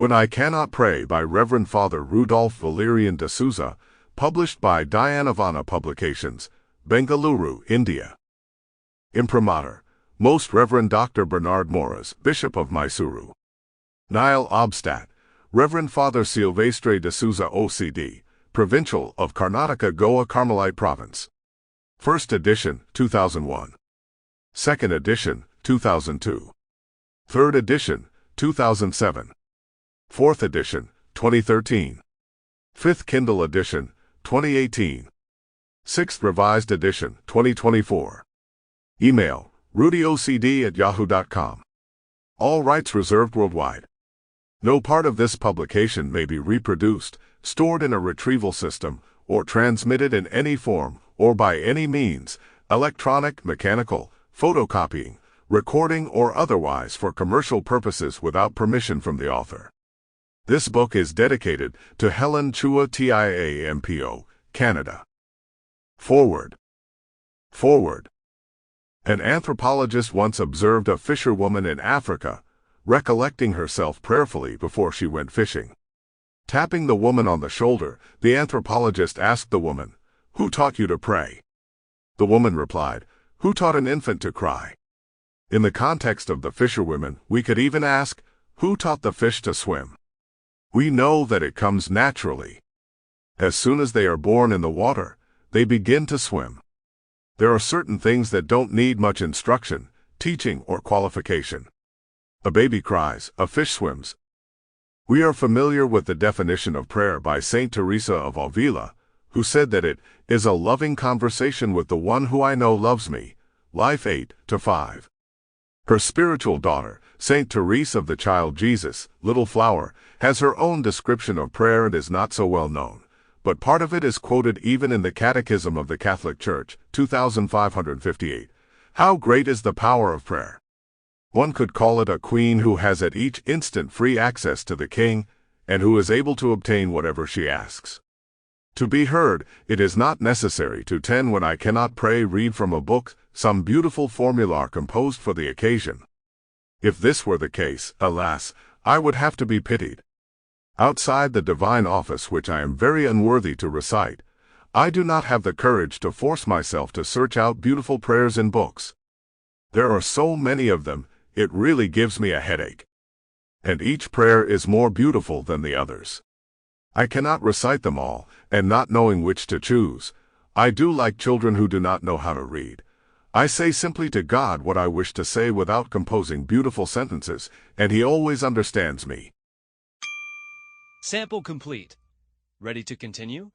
When I Cannot Pray by Reverend Father Rudolf Valerian Dsouza, published by Dyanavana Publications, Bengaluru, India. Imprimatur, Most Reverend Dr. Bernard Moras, Bishop of Mysuru. Nile Obstat, Reverend Father Silvestre Dsouza OCD, Provincial of Karnataka, Goa Carmelite Province. First edition, 2001. Second edition, 2002. Third edition, 2007. Fourth edition, 2013. Fifth Kindle edition, 2018. Sixth Revised edition, 2024. Email, rudyocd@yahoo.com. All rights reserved worldwide. No part of this publication may be reproduced, stored in a retrieval system, or transmitted in any form, or by any means, electronic, mechanical, photocopying, recording, or otherwise for commercial purposes without permission from the author. This book is dedicated to Helen Chua TIAMPO, Canada. Forward. Forward. An anthropologist once observed a fisherwoman in Africa, recollecting herself prayerfully before she went fishing. Tapping the woman on the shoulder, the anthropologist asked the woman, "Who taught you to pray?" The woman replied, "Who taught an infant to cry?" In the context of the fisherwomen, we could even ask, "Who taught the fish to swim?" We know that it comes naturally. As soon as they are born in the water, they begin to swim. There are certain things that don't need much instruction, teaching, or qualification. A baby cries, a fish swims. We are familiar with the definition of prayer by Saint Teresa of Avila, who said that it is a loving conversation with the one who I know loves me. Life 8-5. Her spiritual daughter, Saint Teresa of the Child Jesus, Little Flower, has her own description of prayer and is not so well known, but part of it is quoted even in the Catechism of the Catholic Church, 2558. How great is the power of prayer! One could call it a queen who has at each instant free access to the king, and who is able to obtain whatever she asks. To be heard, it is not necessary to When I Cannot Pray read from a book, some beautiful formula composed for the occasion. If this were the case, alas, I would have to be pitied. Outside the divine office which I am very unworthy to recite, I do not have the courage to force myself to search out beautiful prayers in books. There are so many of them, it really gives me a headache. And each prayer is more beautiful than the others. I cannot recite them all, and not knowing which to choose, I do like children who do not know how to read. I say simply to God what I wish to say without composing beautiful sentences, and He always understands me. Sample complete. Ready to continue?